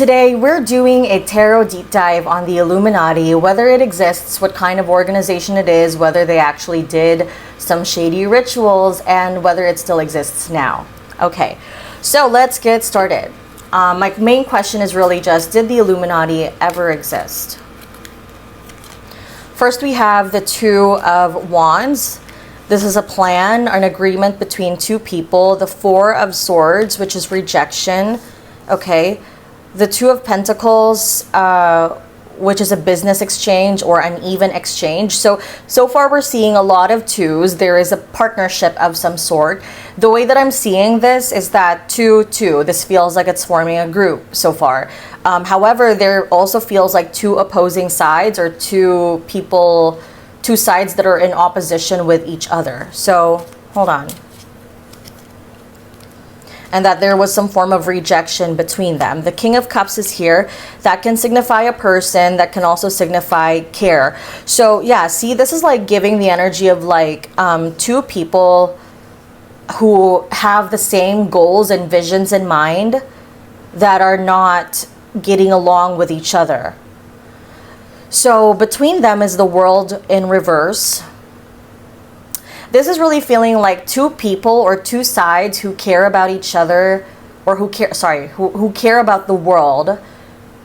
Today, we're doing a tarot deep dive on the Illuminati, whether it exists, what kind of organization it is, whether they actually did some shady rituals, and whether it still exists now. Okay, so let's get started. My main question is really just, did the Illuminati ever exist? First, we have the Two of Wands. This is a plan, an agreement between two people. The Four of Swords, which is rejection. Okay. The Two of Pentacles, which is a business exchange or an even exchange. So far we're seeing a lot of twos. There is a partnership of some sort. The way that I'm seeing this is that 2-2. This feels like it's forming a group so far. However, there also feels like two opposing sides, or two sides that are in opposition with each other. So, hold on. And that there was some form of rejection between them. The King of Cups is here. That can signify a person. That can also signify care. So yeah, see, this is like giving the energy of like two people who have the same goals and visions in mind that are not getting along with each other. So between them is the World in reverse. This is really feeling like two people or two sides who care about each other, or who care about the world,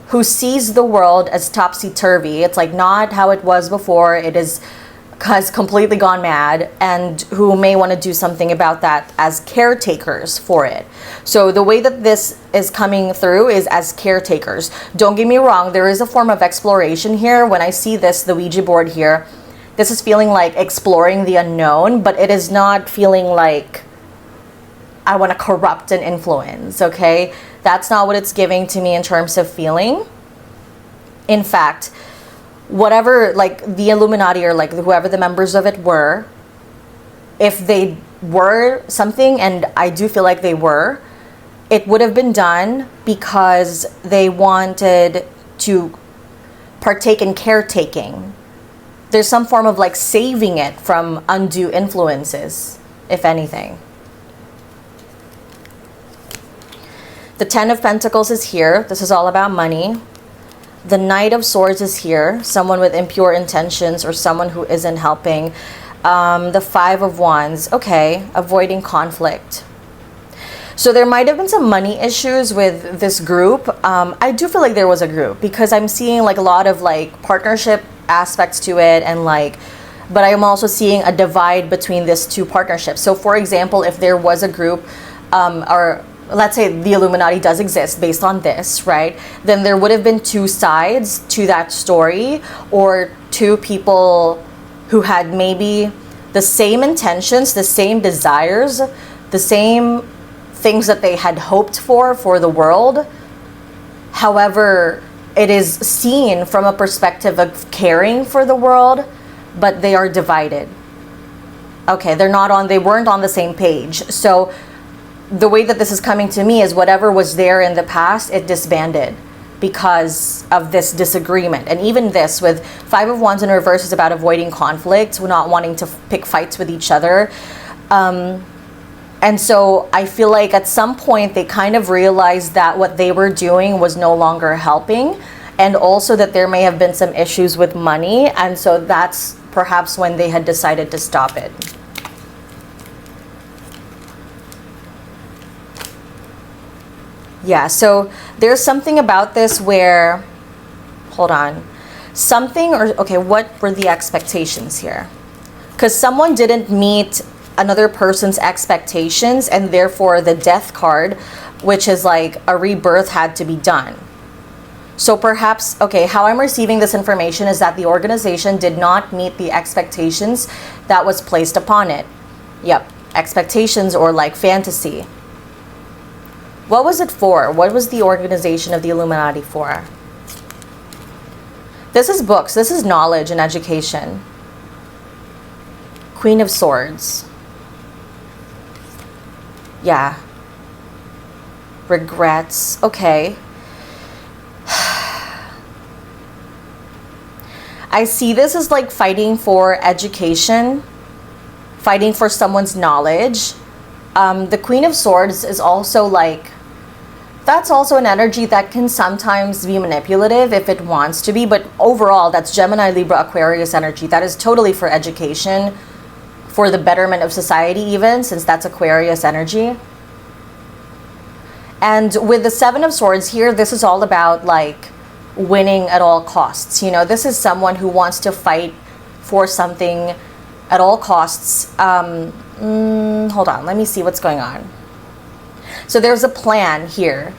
who sees the world as topsy-turvy. It's like not how it was before. It has completely gone mad, and who may want to do something about that as caretakers for it. So the way that this is coming through is as caretakers. Don't get me wrong, there is a form of exploration here. When I see this, the Ouija board here, this is feeling like exploring the unknown, but it is not feeling like I want to corrupt and influence, okay? That's not what it's giving to me in terms of feeling. In fact, whatever, like the Illuminati or like whoever the members of it were, if they were something, and I do feel like they were, it would have been done because they wanted to partake in caretaking. There's some form of like saving it from undue influences, if anything. The Ten of Pentacles is here. This is all about money. The Knight of Swords is here. Someone with impure intentions or someone who isn't helping. The Five of Wands. Okay, avoiding conflict. So there might have been some money issues with this group. I do feel like there was a group because I'm seeing like a lot of like partnership aspects to it, and like, but I'm also seeing a divide between these two partnerships. So for example, if there was a group, or let's say the Illuminati does exist based on this, right? Then there would have been two sides to that story, or two people who had maybe the same intentions, the same desires, the same things that they had hoped for the world. However, it is seen from a perspective of caring for the world, but they are divided. Okay, they weren't on the same page. So the way that this is coming to me is whatever was there in the past, it disbanded because of this disagreement. And even this with Five of Wands in reverse is about avoiding conflict, not wanting to pick fights with each other. And so I feel like at some point they kind of realized that what they were doing was no longer helping, and also that there may have been some issues with money, and so that's perhaps when they had decided to stop it. Yeah, so there's something about this where, hold on, what were the expectations here? Because someone didn't meet another person's expectations, and therefore the Death card, which is like a rebirth, had to be done. So perhaps, okay, how I'm receiving this information is that the organization did not meet the expectations that was placed upon it. Yep, expectations or like fantasy. What was it for? What was the organization of the Illuminati for? This is books. This is knowledge and education. Queen of Swords. Yeah. Regrets. Okay. I see this as like fighting for education, fighting for someone's knowledge. The Queen of Swords is also like That's also an energy that can sometimes be manipulative if it wants to be, but overall, that's Gemini, Libra, Aquarius energy. That is totally for education, for the betterment of society even, since that's Aquarius energy. And with the Seven of Swords here, this is all about like winning at all costs. You know, this is someone who wants to fight for something at all costs. Hold on, let me see what's going on. So there's a plan here.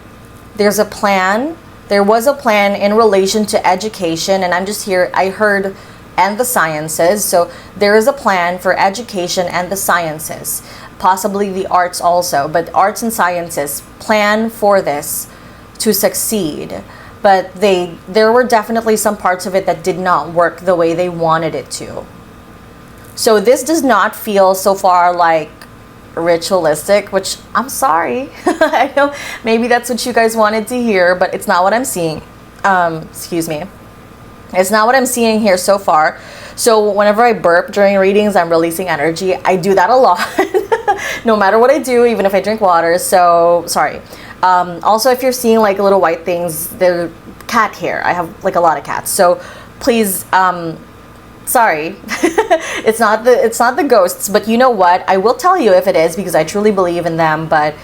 There's a plan. There was a plan in relation to education, and I'm just here, I heard, and the sciences. So there is a plan for education and the sciences, possibly the arts also, but arts and sciences plan for this to succeed. But there were definitely some parts of it that did not work the way they wanted it to. So this does not feel so far like ritualistic, which I'm sorry. I know maybe that's what you guys wanted to hear, but it's not what I'm seeing. Excuse me. It's not what I'm seeing here so far. So whenever I burp during readings, I'm releasing energy. I do that a lot, no matter what I do, even if I drink water. So sorry. Also, if you're seeing like little white things, they're cat hair. I have like a lot of cats. So please, sorry. it's not the ghosts, but you know what? I will tell you if it is, because I truly believe in them, but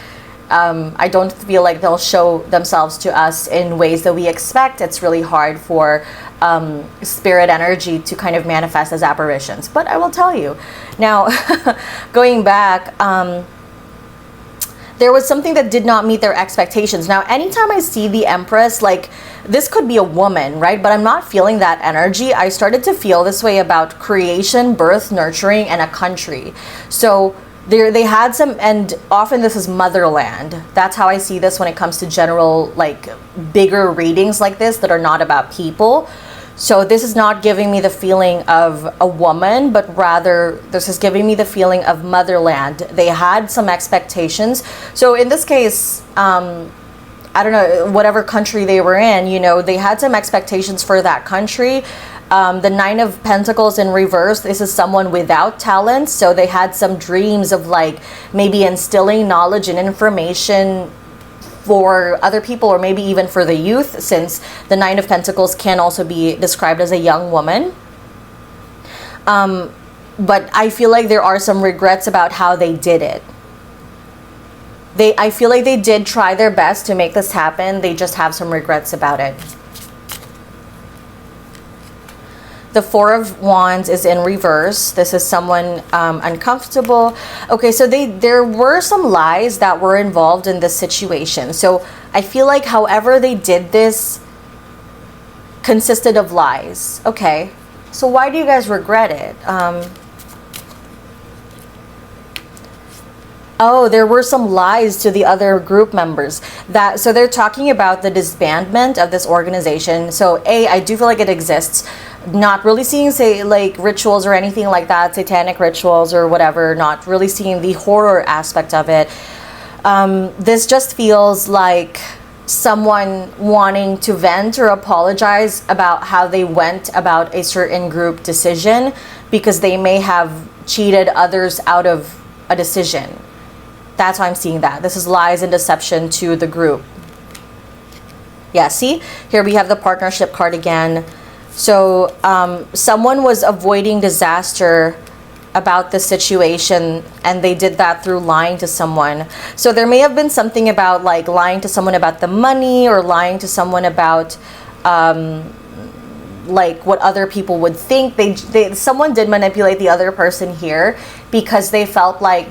I don't feel like they'll show themselves to us in ways that we expect. It's really hard for spirit energy to kind of manifest as apparitions, but I will tell you. Now, going back, there was something that did not meet their expectations. Now, anytime I see the Empress, like, this could be a woman, right? But I'm not feeling that energy. I started to feel this way about creation, birth, nurturing, and a country. So they had some, and often this is motherland. That's how I see this when it comes to general, like, bigger readings like this that are not about people. So this is not giving me the feeling of a woman, but rather this is giving me the feeling of motherland. They had some expectations. So in this case, I don't know, whatever country they were in, you know, they had some expectations for that country. The Nine of Pentacles in reverse, this is someone without talent. So they had some dreams of like maybe instilling knowledge and information for other people, or maybe even for the youth, since the Nine of Pentacles can also be described as a young woman. But I feel like there are some regrets about how they did it. I feel like they did try their best to make this happen. They just have some regrets about it. The Four of Wands is in reverse. This is someone uncomfortable. Okay, so there were some lies that were involved in this situation. So I feel like however they did this consisted of lies. Okay, so why do you guys regret it? Oh, there were some lies to the other group members. So they're talking about the disbandment of this organization. So I do feel like it exists. Not really seeing, say, like rituals or anything like that, satanic rituals or whatever, not really seeing the horror aspect of it. This just feels like someone wanting to vent or apologize about how they went about a certain group decision, because they may have cheated others out of a decision. That's why I'm seeing that. This is lies and deception to the group. Yeah, see? Here we have the partnership card again. So someone was avoiding disaster about the situation, and they did that through lying to someone. So there may have been something about like lying to someone about the money, or lying to someone about like what other people would think. Someone did manipulate the other person here because they felt like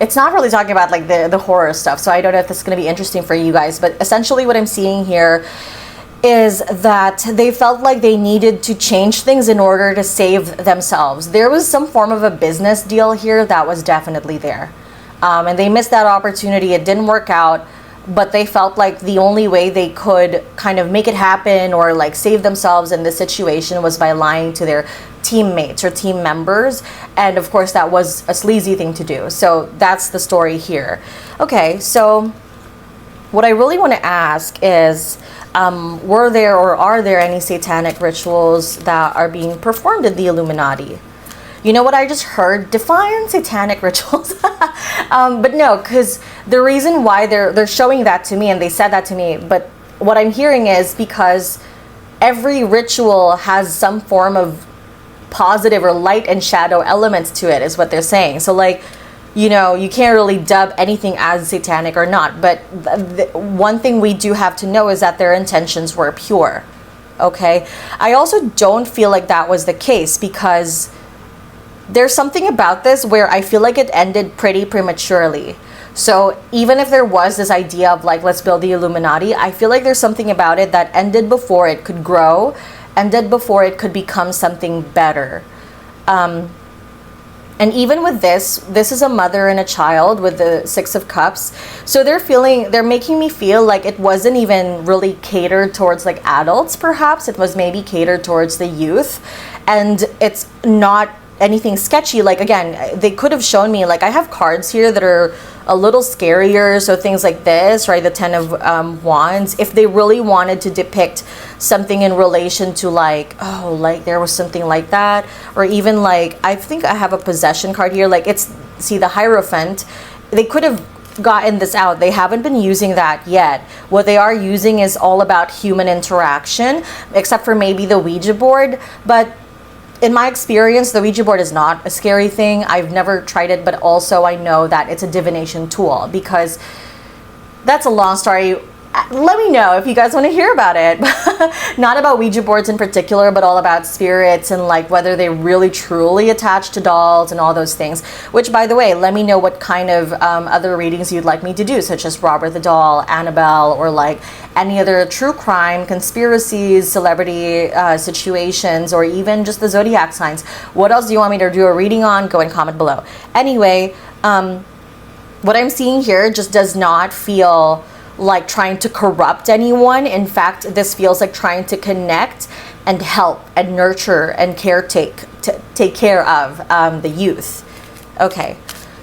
it's not really talking about like the horror stuff, so I don't know if this is going to be interesting for you guys, but essentially what I'm seeing here is that they felt like they needed to change things in order to save themselves. There was some form of a business deal here that was definitely there. And they missed that opportunity. It didn't work out, but they felt like the only way they could kind of make it happen or like save themselves in this situation was by lying to their teammates or team members. And of course that was a sleazy thing to do. So that's the story here. Okay, so what I really want to ask is, were there or are there any satanic rituals that are being performed in the Illuminati? You know what I just heard? Define satanic rituals. But no, because the reason why they're showing that to me, and they said that to me, but what I'm hearing is because every ritual has some form of positive or light and shadow elements to it, is what they're saying. So like, you know, you can't really dub anything as satanic or not, but one thing we do have to know is that their intentions were pure. Okay, I also don't feel like that was the case, because there's something about this where I feel like it ended pretty prematurely. So even if there was this idea of like, let's build the Illuminati, I feel like there's something about it that ended before it could grow, ended before it could become something better. And even with this is a mother and a child with the Six of Cups. So they're making me feel like it wasn't even really catered towards like adults, perhaps. It was maybe catered towards the youth. And it's not anything sketchy. Like, again, they could have shown me, like, I have cards here that are a little scarier, so things like this, right, the Ten of Wands, if they really wanted to depict something in relation to like, oh, like there was something like that, or even like, I think I have a possession card here, like it's, see the Hierophant, they could have gotten this out. They haven't been using that yet. What they are using is all about human interaction, except for maybe the Ouija board. But in my experience, the Ouija board is not a scary thing. I've never tried it, but also I know that it's a divination tool, because that's a long story. Let me know if you guys want to hear about it. Not about Ouija boards in particular, but all about spirits and like whether they really truly attach to dolls and all those things. Which, by the way, let me know what kind of other readings you'd like me to do, such as Robert the Doll, Annabelle, or like any other true crime, conspiracies, celebrity situations, or even just the zodiac signs. What else do you want me to do a reading on? Go and comment below. Anyway, what I'm seeing here just does not feel like trying to corrupt anyone. In fact, this feels like trying to connect and help and nurture and take care of the youth. Okay,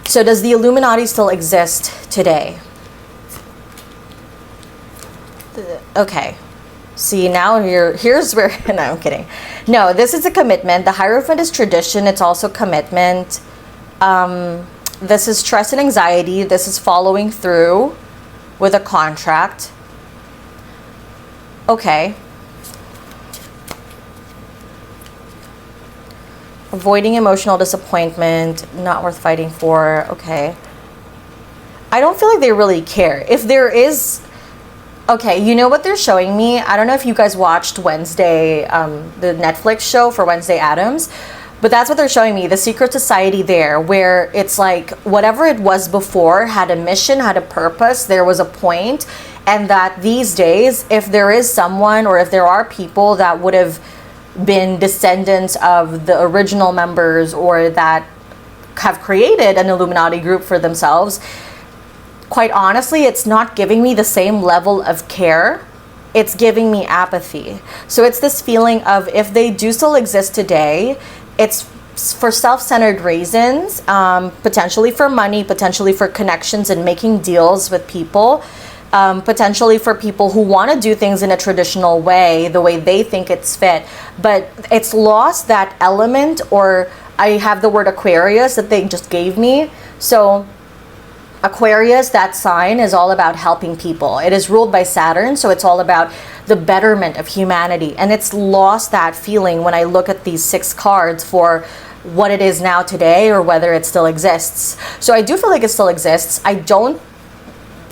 so does the Illuminati still exist today? Okay, see, now here's where, no, I'm kidding. No, this is a commitment. The Hierophant is tradition. It's also commitment. This is stress and anxiety. This is following through with a contract. Okay. Avoiding emotional disappointment, not worth fighting for. Okay. I don't feel like they really care. If there is, okay, you know what they're showing me? I don't know if you guys watched Wednesday, the Netflix show for Wednesday Addams, but that's what they're showing me, the secret society there, where it's like whatever it was before had a mission, had a purpose, there was a point, and that these days, if there is someone or if there are people that would have been descendants of the original members or that have created an Illuminati group for themselves, quite honestly, it's not giving me the same level of care. It's giving me apathy. So it's this feeling of, if they do still exist today, it's for self-centered reasons, potentially for money, potentially for connections and making deals with people, potentially for people who want to do things in a traditional way, the way they think it's fit. But it's lost that element, or I have the word Aquarius that they just gave me. So Aquarius, that sign, is all about helping people. It is ruled by Saturn, so it's all about the betterment of humanity. And it's lost that feeling when I look at these 6 cards for what it is now today, or whether it still exists. So I do feel like it still exists. I don't,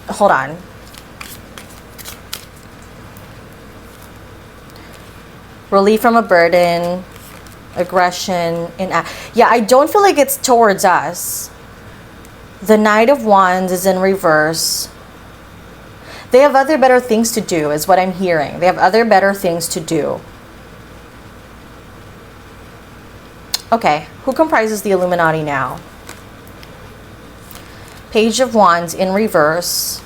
hold on. Relief from a burden, aggression, yeah, I don't feel like it's towards us. The Knight of Wands is in reverse. They have other better things to do, is what I'm hearing. They have other better things to do. Okay, who comprises the Illuminati now? Page of Wands in reverse.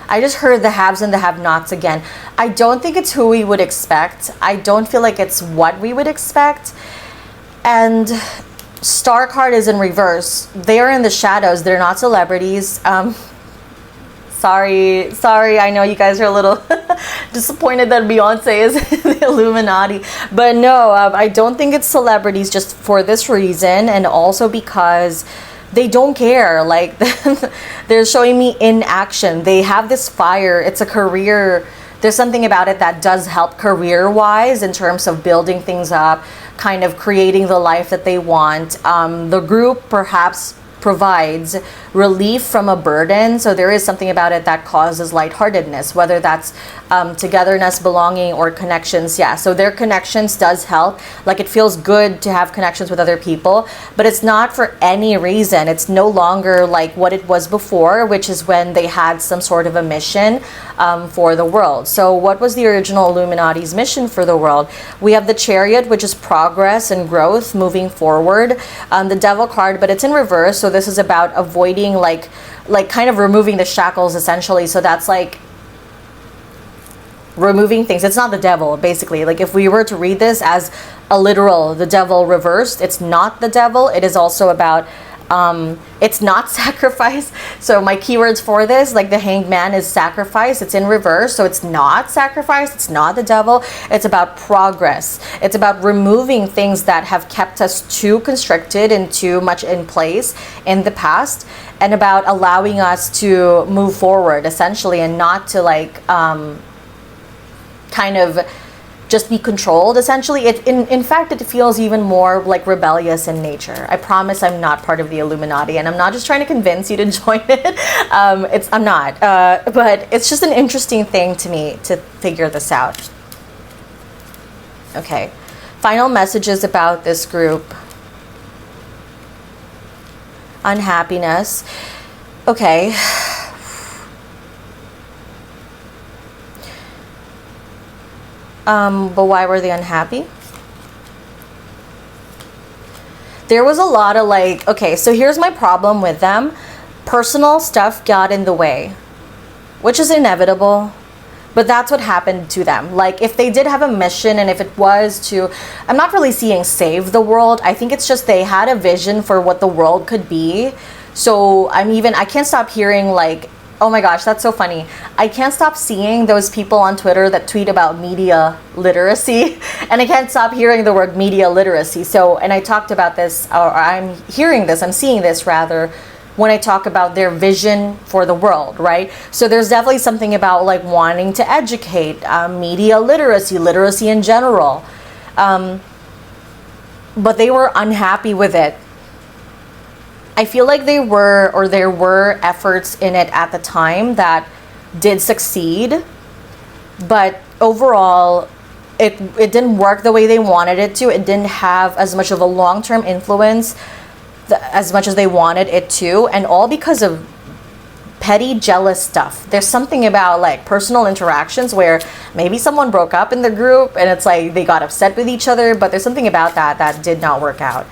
I just heard the haves and the have-nots again. I don't think it's who we would expect. I don't feel like it's what we would expect. And Star card is in reverse. They are in the shadows. They're not celebrities. Sorry. I know you guys are a little Disappointed that Beyonce is the Illuminati. But no, I don't think it's celebrities just for this reason, and also because they don't care. Like, they're showing me in action. They have this fire. It's a career. There's something about it that does help career-wise in terms of building things up, kind of creating the life that they want. The group perhaps provides relief from a burden, so there is something about it that causes lightheartedness, whether that's togetherness, belonging, or connections. Yeah, so their connections does help. Like, it feels good to have connections with other people, but it's not for any reason. It's no longer like what it was before, which is when they had some sort of a mission for the world. So what was the original Illuminati's mission for the world? We have the Chariot, which is progress and growth, moving forward. The Devil card, but it's in reverse, so this is about avoiding like kind of removing the shackles, essentially. So that's like removing things. It's not the devil, basically. Like, if we were to read this as a literal the devil reversed, it's not the devil. It is also about it's not sacrifice. So my keywords for this, like the Hanged Man, is sacrifice. It's in reverse, so it's not sacrifice. It's not the devil. It's about progress. It's about removing things that have kept us too constricted and too much in place in the past, and about allowing us to move forward, essentially, and not to like kind of just be controlled, essentially. In fact, it feels even more like rebellious in nature. I promise I'm not part of the Illuminati, and I'm not just trying to convince you to join it. I'm not, but it's just an interesting thing to me to figure this out. Okay, final messages about this group. Unhappiness. Okay. But why were they unhappy? There was a lot of like, okay, so here's my problem with them. Personal stuff got in the way, which is inevitable, but that's what happened to them. Like, if they did have a mission, and if it was to, I'm not really seeing save the world. I think it's just they had a vision for what the world could be. So I can't stop hearing like, oh my gosh, that's so funny. I can't stop seeing those people on Twitter that tweet about media literacy, and I can't stop hearing the word media literacy. So, and I talked about this, or I'm seeing this rather, when I talk about their vision for the world, right? So there's definitely something about like wanting to educate, media literacy in general. But they were unhappy with it. I feel like there were efforts in it at the time that did succeed, but overall it didn't work the way they wanted it to. It didn't have as much of a long-term influence as much as they wanted it to, and all because of petty, jealous stuff. There's something about like personal interactions where maybe someone broke up in the group and it's like they got upset with each other, but there's something about that did not work out.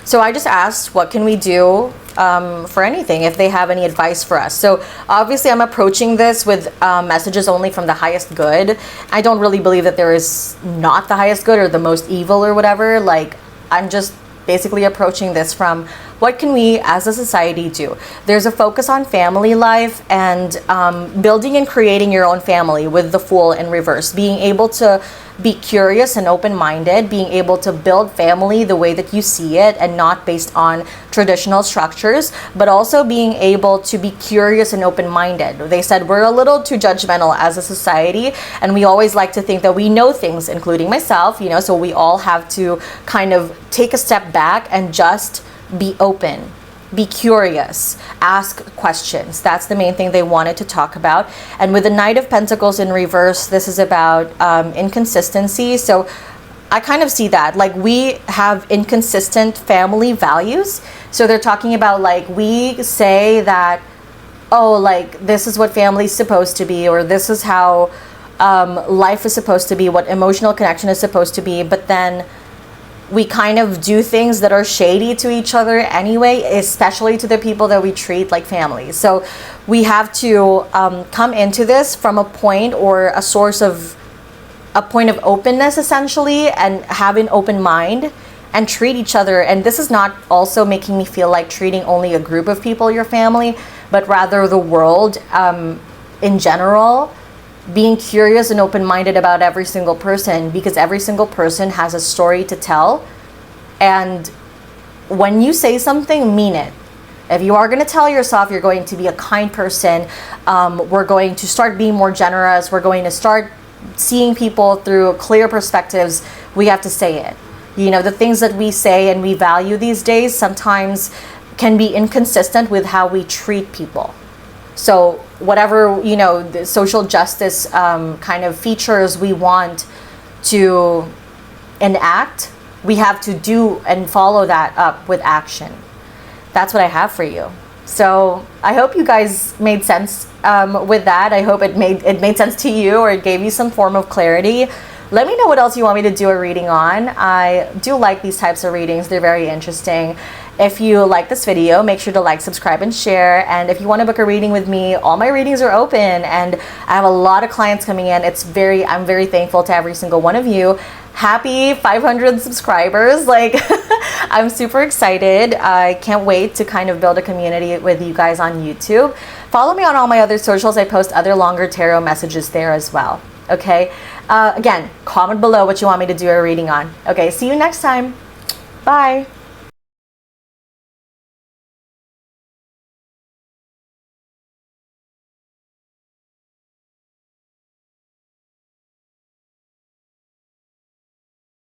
So I just asked, what can we do for anything, if they have any advice for us? So obviously I'm approaching this with messages only from the highest good. I don't really believe that there is not the highest good or the most evil or whatever. Like, I'm just basically approaching this from, what can we as a society do? There's a focus on family life and building and creating your own family with the Fool in reverse. Being able to be curious and open-minded, being able to build family the way that you see it and not based on traditional structures, but also being able to be curious and open-minded. They said we're a little too judgmental as a society, and we always like to think that we know things, including myself, so we all have to kind of take a step back and just be open. Be curious, ask questions. That's the main thing they wanted to talk about. And with the Knight of Pentacles in reverse, this is about inconsistency. So I kind of see that. Like, we have inconsistent family values. So they're talking about, like, we say that, oh, like, this is what family's supposed to be, or this is how life is supposed to be, what emotional connection is supposed to be. But then we kind of do things that are shady to each other anyway, especially to the people that we treat like family. So we have to come into this from a point or a source of a point of openness, essentially, and have an open mind and treat each other. And this is not also making me feel like treating only a group of people, your family, but rather the world in general. Being curious and open-minded about every single person, because every single person has a story to tell. And when you say something, mean it. If you are going to tell yourself you're going to be a kind person, we're going to start being more generous, we're going to start seeing people through clear perspectives, we have to say it. You know, the things that we say and we value these days sometimes can be inconsistent with how we treat people. So whatever, you know, the social justice kind of features we want to enact, we have to do and follow that up with action. That's what I have for you. So I hope you guys made sense with that. I hope it made sense to you, or it gave you some form of clarity. Let me know what else you want me to do a reading on. I do like these types of readings. They're very interesting. If you like this video, make sure to like, subscribe, and share. And if you want to book a reading with me, all my readings are open, and I have a lot of clients coming in. I'm very thankful to every single one of you. Happy 500 subscribers. Like, I'm super excited. I can't wait to kind of build a community with you guys on YouTube. Follow me on all my other socials. I post other longer tarot messages there as well. Okay. Again, comment below what you want me to do a reading on. Okay. See you next time. Bye.